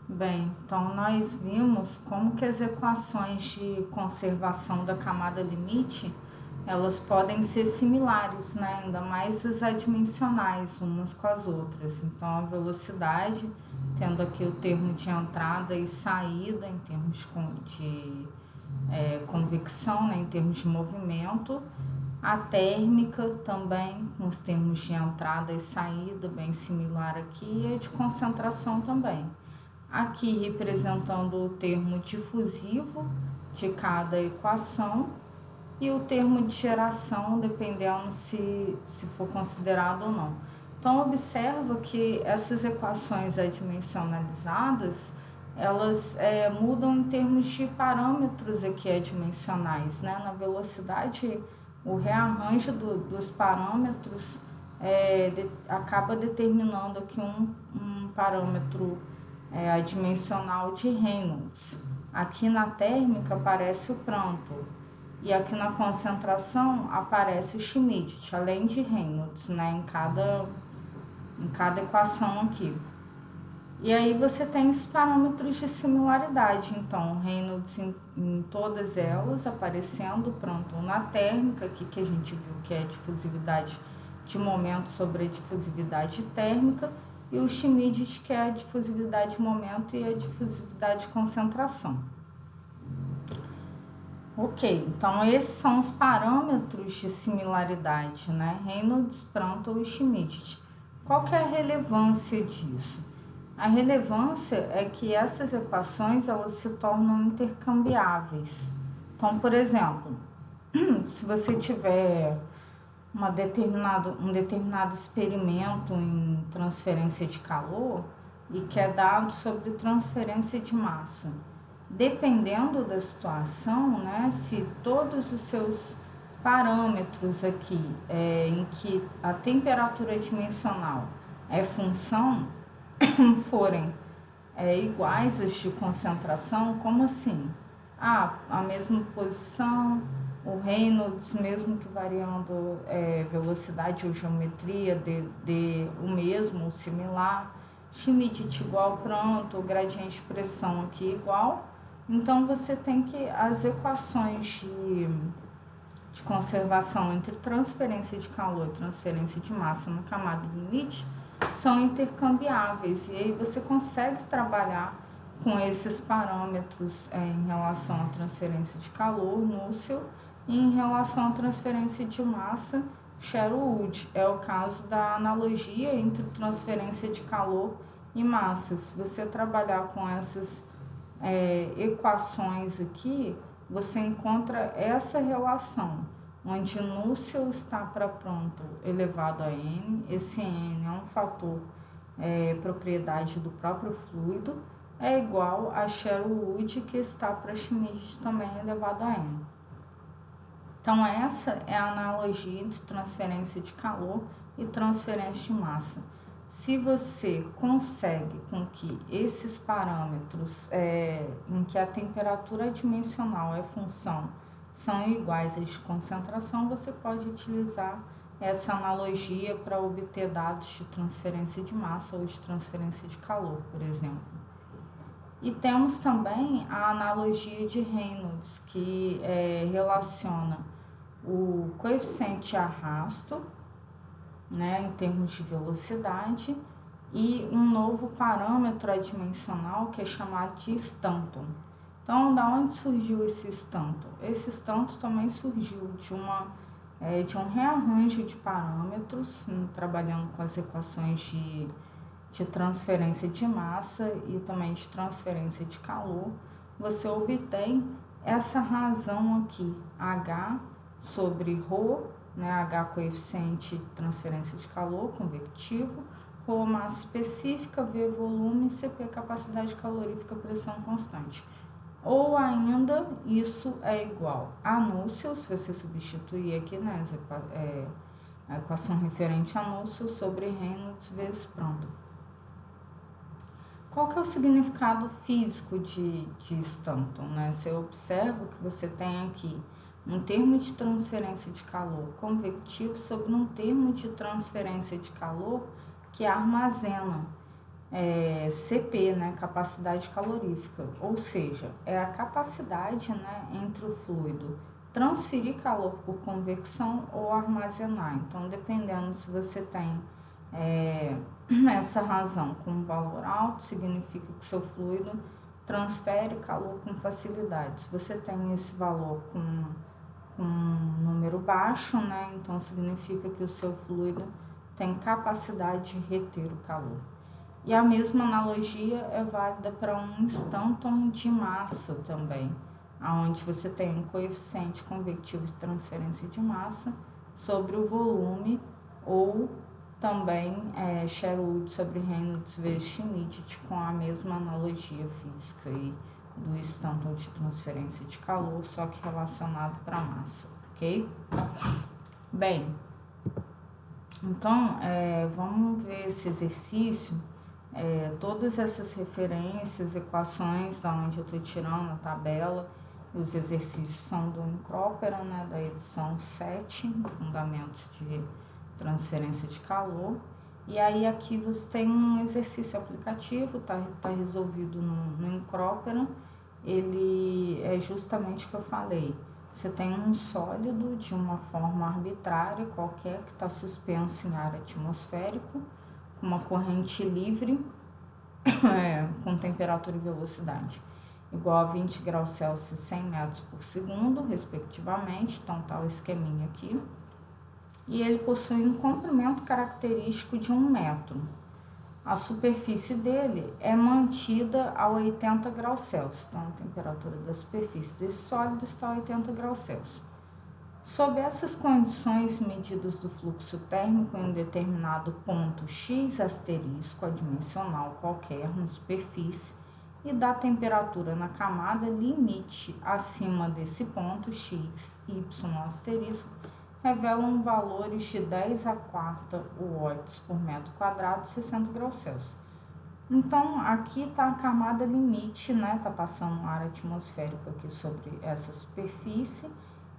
Bem, então nós vimos como que as equações de conservação da camada limite, elas podem ser similares, né? Ainda mais as adimensionais umas com as outras. Então a velocidade, tendo aqui o termo de entrada e saída em termos de convecção, né? Em termos de movimento, a térmica também, com os termos de entrada e saída, bem similar aqui, e a de concentração também. Aqui representando o termo difusivo de cada equação e o termo de geração, dependendo se for considerado ou não. Então, observa que essas equações adimensionalizadas, elas mudam em termos de parâmetros aqui adimensionais, né? Na velocidade, o rearranjo dos parâmetros acaba determinando aqui um parâmetro adimensional de Reynolds. Aqui na térmica aparece o Prandtl e aqui na concentração aparece o Schmidt, além de Reynolds, né, em cada equação aqui. E aí você tem os parâmetros de similaridade, então Reynolds em todas elas aparecendo, Prandtl na térmica, aqui que a gente viu que é a difusividade de momento sobre a difusividade térmica, e o Schmidt, que é a difusividade de momento e a difusividade de concentração. Ok, então esses são os parâmetros de similaridade, né? Reynolds, Prandtl e Schmidt. Qual que é a relevância disso? A relevância é que essas equações elas se tornam intercambiáveis. Então, por exemplo, se você tiver um determinado experimento em transferência de calor e que é dado sobre transferência de massa, dependendo da situação, né, se todos os seus parâmetros aqui em que a temperatura dimensional é função forem iguais às de concentração, como assim? A mesma posição, o Reynolds, mesmo que variando velocidade ou geometria, de o mesmo ou similar, Schmidt igual ao Prandtl, o gradiente de pressão aqui igual. Então, você tem que as equações de conservação entre transferência de calor e transferência de massa na camada limite são intercambiáveis, e aí você consegue trabalhar com esses parâmetros em relação à transferência de calor, Nusselt, e em relação à transferência de massa, Sherwood. É o caso da analogia entre transferência de calor e massa. Se você trabalhar com essas equações aqui, você encontra essa relação, onde Nusselt está para Prandtl elevado a n, esse n é um fator propriedade do próprio fluido, é igual a Sherwood, que está para Schmidt também elevado a n. Então, essa é a analogia entre transferência de calor e transferência de massa. Se você consegue com que esses parâmetros em que a temperatura dimensional é função são iguais às de concentração, você pode utilizar essa analogia para obter dados de transferência de massa ou de transferência de calor, por exemplo. E temos também a analogia de Reynolds, que relaciona o coeficiente de arrasto, né, em termos de velocidade, e um novo parâmetro adimensional que é chamado de Stanton. Então, da onde surgiu esse Stanton? Esse Stanton também surgiu de um rearranjo de parâmetros, trabalhando com as equações de transferência de massa e também de transferência de calor. Você obtém essa razão aqui, H sobre ρ, né, H coeficiente de transferência de calor convectivo, ρ massa específica, V volume, CP capacidade calorífica, pressão constante. Ou ainda, isso é igual a Nusselt, se você substituir aqui, né, a equação referente a Nusselt sobre Reynolds vezes Prandtl. Qual que é o significado físico de Stanton, né? Você observa que você tem aqui um termo de transferência de calor convectivo sobre um termo de transferência de calor que armazena CP, né, capacidade calorífica, ou seja, é a capacidade, né, entre o fluido transferir calor por convecção ou armazenar. Então, dependendo se você tem essa razão com valor alto, significa que seu fluido transfere calor com facilidade. Se você tem esse valor com um número baixo, né, então significa que o seu fluido tem capacidade de reter o calor. E a mesma analogia é válida para um instanton de massa também, onde você tem um coeficiente convectivo de transferência de massa sobre o volume, ou também Sherwood sobre Reynolds vezes Schmidt, com a mesma analogia física aí do instanton de transferência de calor, só que relacionado para a massa, ok? Bem, então vamos ver esse exercício. Todas essas referências, equações da onde eu estou tirando a tabela, os exercícios são do Incrópera, né, da edição 7, Fundamentos de Transferência de Calor. E aí aqui você tem um exercício aplicativo, tá resolvido no Incrópera. Ele é justamente o que eu falei. Você tem um sólido de uma forma arbitrária, qualquer, que está suspenso em ar atmosférico, com uma corrente livre, com temperatura e velocidade igual a 20 graus Celsius e 100 metros por segundo, respectivamente. Então, tá o esqueminha aqui. E ele possui um comprimento característico de 1 metro. A superfície dele é mantida a 80 graus Celsius. Então, a temperatura da superfície desse sólido está a 80 graus Celsius. Sob essas condições, medidas do fluxo térmico em um determinado ponto x asterisco adimensional qualquer na superfície e da temperatura na camada limite acima desse ponto x, y asterisco, revelam valores de 10 a quarta watts por metro quadrado, 60 graus Celsius. Então, aqui está a camada limite, né? Está passando um ar atmosférico aqui sobre essa superfície.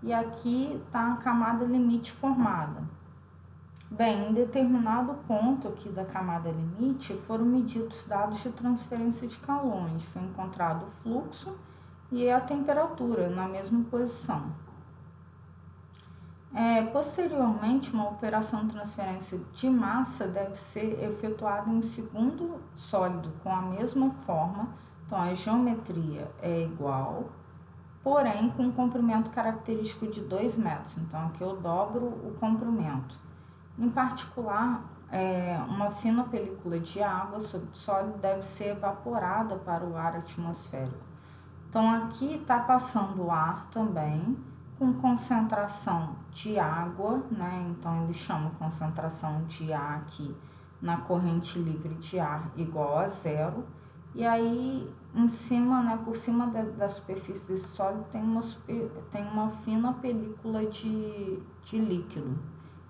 E aqui está a camada limite formada. Bem, em determinado ponto aqui da camada limite foram medidos dados de transferência de calor, onde foi encontrado o fluxo e a temperatura na mesma posição. Posteriormente, uma operação de transferência de massa deve ser efetuada em segundo sólido com a mesma forma, então a geometria é igual, porém com um comprimento característico de 2 metros. Então, aqui eu dobro o comprimento. Em particular, uma fina película de água sobre o sólido deve ser evaporada para o ar atmosférico. Então, aqui está passando o ar também, com concentração de água, né? Então, ele chama concentração de ar aqui na corrente livre de ar igual a 0. E aí, em cima, né, por cima da superfície desse sólido, tem uma fina película de líquido,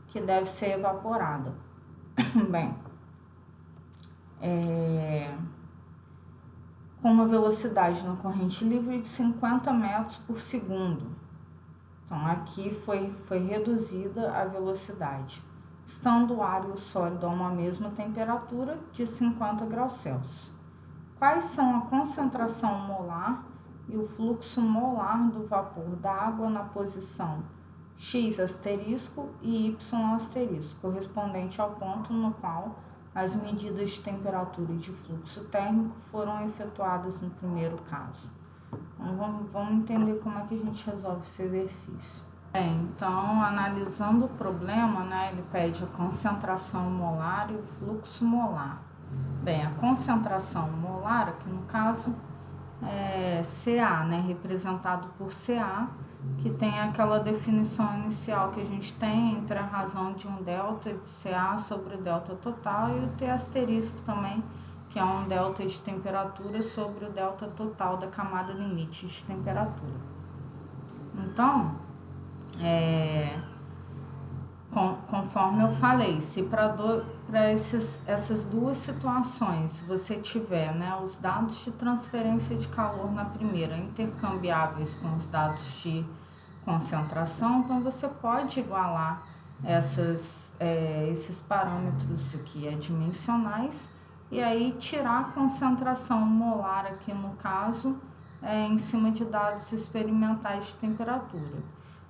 que deve ser evaporada. Bem, com uma velocidade na corrente livre de 50 metros por segundo. Então, aqui foi reduzida a velocidade, estando o ar e o sólido a uma mesma temperatura de 50 graus Celsius. Quais são a concentração molar e o fluxo molar do vapor da água na posição x asterisco e y asterisco, correspondente ao ponto no qual as medidas de temperatura e de fluxo térmico foram efetuadas no primeiro caso? Então, vamos entender como é que a gente resolve esse exercício. Então, analisando o problema, né, ele pede a concentração molar e o fluxo molar. Bem, a concentração molar, aqui no caso, é Ca, né, representado por Ca, que tem aquela definição inicial que a gente tem entre a razão de um delta de Ca sobre o delta total e o T asterisco também, que é um delta de temperatura sobre o delta total da camada limite de temperatura. Então, conforme eu falei, se para essas duas situações você tiver, né, os dados de transferência de calor na primeira intercambiáveis com os dados de concentração, então você pode igualar esses parâmetros aqui adimensionais e aí tirar a concentração molar aqui no caso, em cima de dados experimentais de temperatura.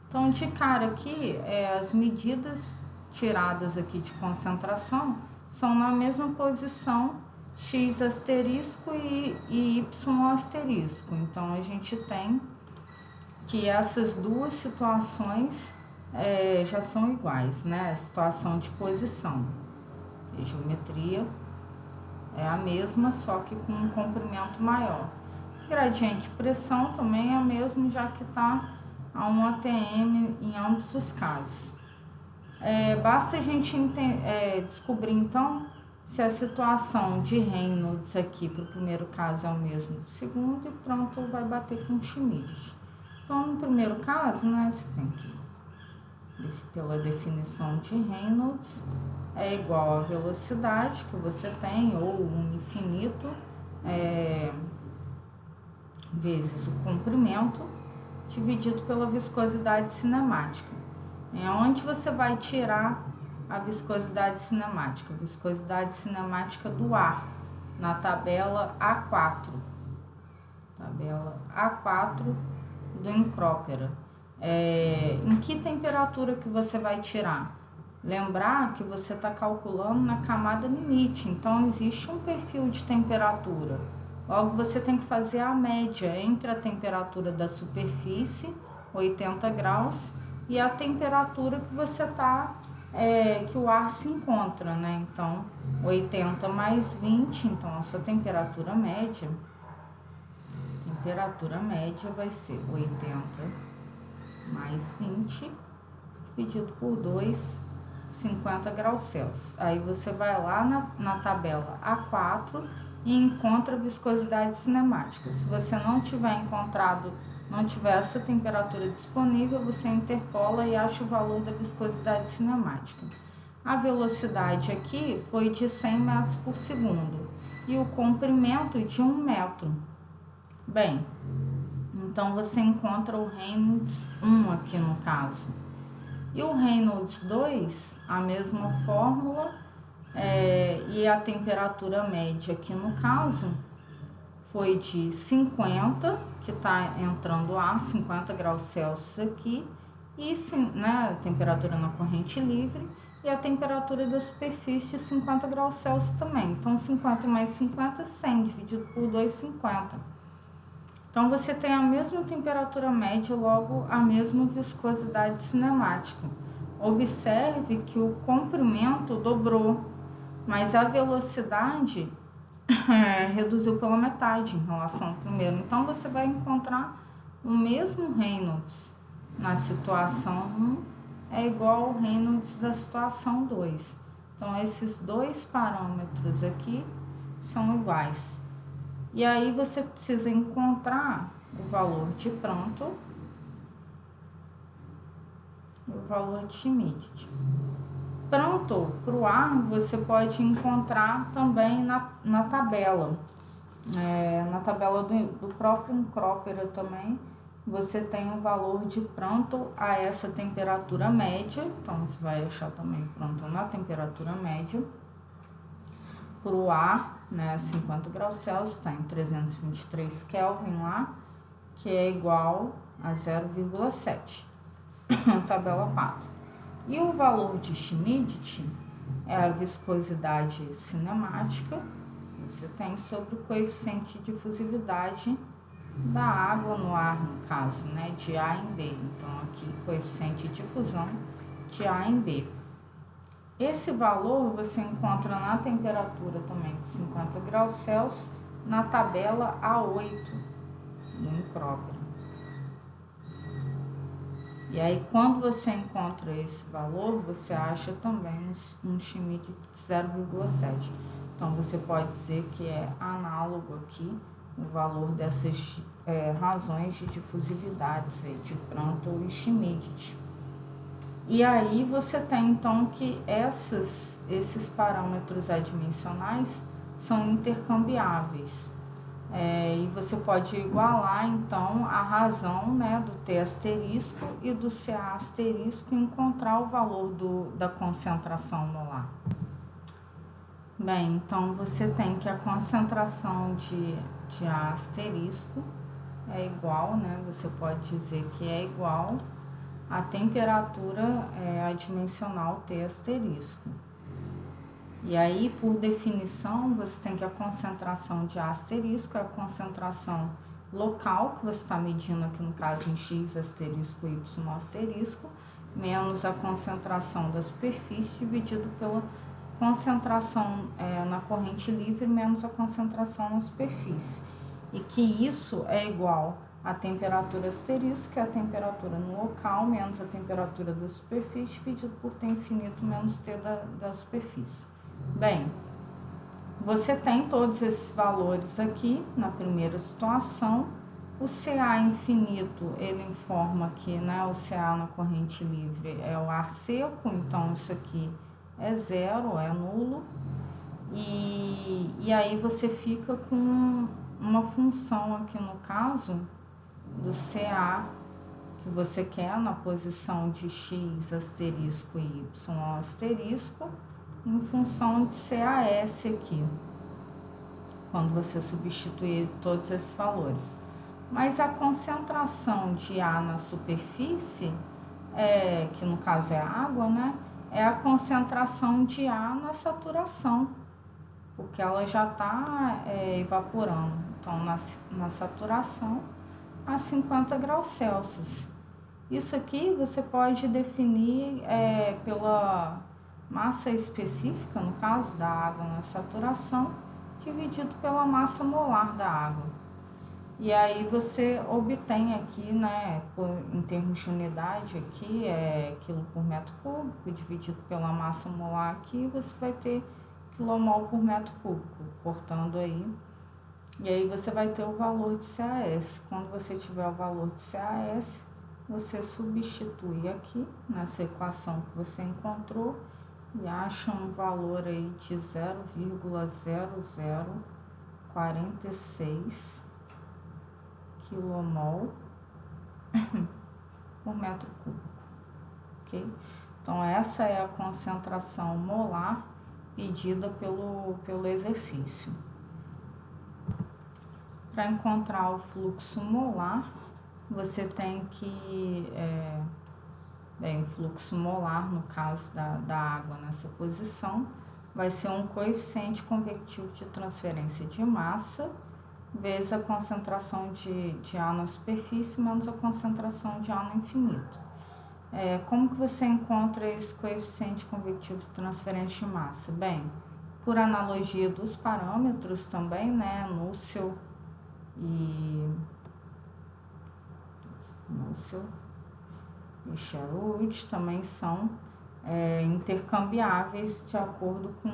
Então, de cara aqui, as medidas tiradas aqui de concentração são na mesma posição x asterisco e y asterisco. Então, a gente tem que essas duas situações já são iguais, né? A situação de posição. A geometria é a mesma, só que com um comprimento maior. Gradiente de pressão também é o mesmo, já que está a 1 atm em ambos os casos. Basta a gente descobrir, então, se a situação de Reynolds aqui para o primeiro caso é o mesmo do segundo e pronto, vai bater com o Schmidt. Então, no primeiro caso, né, você tem que, pela definição de Reynolds, é igual à velocidade que você tem, ou um infinito, vezes o comprimento, dividido pela viscosidade cinemática. Onde você vai tirar a viscosidade cinemática? A viscosidade cinemática do ar, na tabela A4. Tabela A4 do Encrópera. Em que temperatura que você vai tirar? Lembrar que você está calculando na camada limite, então existe um perfil de temperatura. Logo, você tem que fazer a média entre a temperatura da superfície, 80 graus, e a temperatura que você está, que o ar se encontra, né? Então, 80 mais 20, então essa temperatura média vai ser 80 mais 20, dividido por 2, 50 graus Celsius. Aí você vai lá na tabela A4 e encontra a viscosidade cinemática. Se você não tiver essa temperatura disponível, você interpola e acha o valor da viscosidade cinemática. A velocidade aqui foi de 100 metros por segundo e o comprimento de 1 metro. Bem, então você encontra o Reynolds 1 aqui no caso. E o Reynolds 2, a mesma fórmula, e a temperatura média aqui no caso foi de 50, que está entrando ar, 50 graus Celsius aqui, e né, a temperatura na corrente livre, e a temperatura da superfície 50 graus Celsius também. Então, 50 mais 50, 100, dividido por 2, 50. Então, você tem a mesma temperatura média, logo a mesma viscosidade cinemática. Observe que o comprimento dobrou, mas a velocidade reduziu pela metade em relação ao primeiro. Então, você vai encontrar o mesmo Reynolds na situação 1 é igual ao Reynolds da situação 2. Então, esses dois parâmetros aqui são iguais. E aí, você precisa encontrar o valor de pronto e o valor de Schmidt. Pronto, para o ar, você pode encontrar também na tabela. Na tabela do próprio Encrópera também, você tem o valor de pronto a essa temperatura média. Então, você vai achar também pronto na temperatura média. Para o ar, né, 50 graus Celsius, está em 323 Kelvin lá, que é igual a 0,7. Tabela 4. E o valor de Schmidt é a viscosidade cinemática, que você tem sobre o coeficiente de difusividade da água no ar, no caso, né, de A em B. Então, aqui, coeficiente de difusão de A em B. Esse valor você encontra na temperatura também de 50 graus Celsius, na tabela A8 do Encrópera. E aí, quando você encontra esse valor, você acha também um Schmidt de 0,7. Então, você pode dizer que é análogo aqui o valor dessas razões de difusividade, de pronto e Schmidt. E aí, você tem, então, que esses parâmetros adimensionais são intercambiáveis. E você pode igualar, então, a razão, né, do T asterisco e do CA asterisco e encontrar o valor da concentração molar. Bem, então você tem que a concentração de A asterisco é igual, né? Você pode dizer que é igual à temperatura adimensional T asterisco. E aí, por definição, você tem que a concentração de A asterisco é a concentração local, que você está medindo aqui no caso em X asterisco e Y asterisco, menos a concentração da superfície dividido pela concentração na corrente livre menos a concentração na superfície. E que isso é igual a temperatura asterisco, que é a temperatura no local, menos a temperatura da superfície, dividido por T infinito menos T da superfície. Bem, você tem todos esses valores aqui na primeira situação. O CA infinito, ele informa que, né, o CA na corrente livre é o ar seco, então isso aqui é zero, é nulo. E aí você fica com uma função aqui no caso do CA que você quer na posição de X asterisco e Y asterisco em função de CAS aqui, quando você substituir todos esses valores. Mas a concentração de A na superfície, que no caso é água, né? É a concentração de A na saturação, porque ela já está evaporando. Então, na saturação, a 50 graus Celsius. Isso aqui você pode definir pela massa específica, no caso da água na saturação, dividido pela massa molar da água. E aí você obtém aqui, né, em termos de unidade aqui, quilo por metro cúbico, dividido pela massa molar aqui, você vai ter quilomol por metro cúbico, cortando aí. E aí você vai ter o valor de CAS. Quando você tiver o valor de CAS, você substitui aqui nessa equação que você encontrou e acha um valor aí de 0,0046 quilomol por metro cúbico, ok? Então, essa é a concentração molar pedida pelo exercício. Para encontrar o fluxo molar, você tem que... o fluxo molar, no caso da água nessa posição, vai ser um coeficiente convectivo de transferência de massa vezes a concentração de A na superfície menos a concentração de A no infinito. Como que você encontra esse coeficiente convectivo de transferência de massa? Bem, por analogia dos parâmetros também, né, Nusselt e Sherwood também são intercambiáveis de acordo com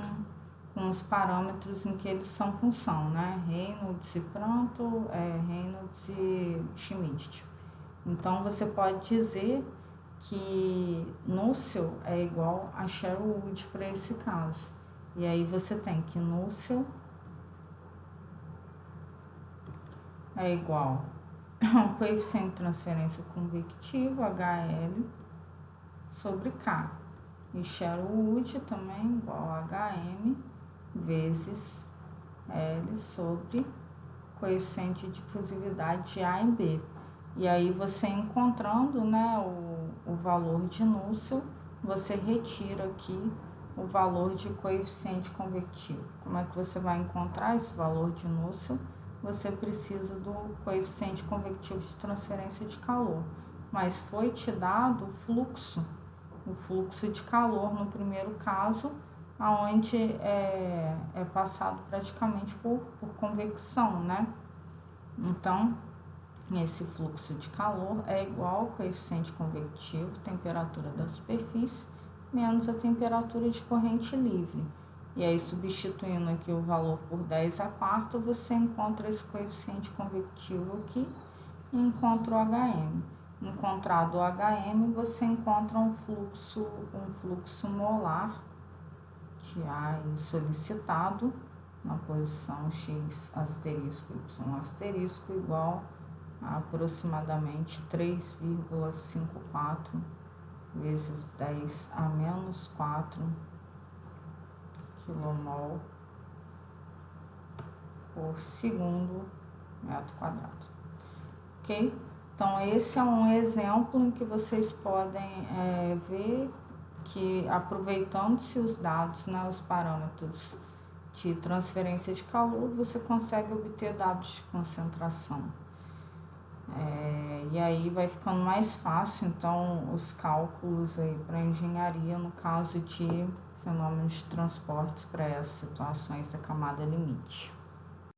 os parâmetros em que eles são função, né? Reynolds e Prandtl, Reynolds e Schmidt. Então, você pode dizer que Nusselt é igual a Sherwood para esse caso. E aí você tem que Nusselt é igual ao coeficiente de transferência convectivo, HL, sobre K. E Sherwood também igual a HM vezes L sobre coeficiente de difusividade de A em B. E aí você encontrando, né, o valor de Nusselt, você retira aqui o valor de coeficiente convectivo. Como é que você vai encontrar esse valor de Nusselt? Você precisa do coeficiente convectivo de transferência de calor. Mas foi te dado o fluxo de calor no primeiro caso, onde é passado praticamente por convecção, né? Então, esse fluxo de calor é igual ao coeficiente convectivo, temperatura da superfície, menos a temperatura de corrente livre. E aí, substituindo aqui o valor por 10 a quarta, você encontra esse coeficiente convectivo aqui e encontra o HM. Encontrado o HM, você encontra um fluxo molar de ar solicitado na posição X asterisco Y asterisco igual a aproximadamente 3,54 vezes 10 a menos 4 quilomol por segundo metro quadrado. Ok? Então, esse é um exemplo em que vocês podem ver que, aproveitando-se os dados, né, os parâmetros de transferência de calor, você consegue obter dados de concentração. E aí vai ficando mais fácil, então, os cálculos para engenharia, no caso de fenômenos de transportes para essas situações da camada limite.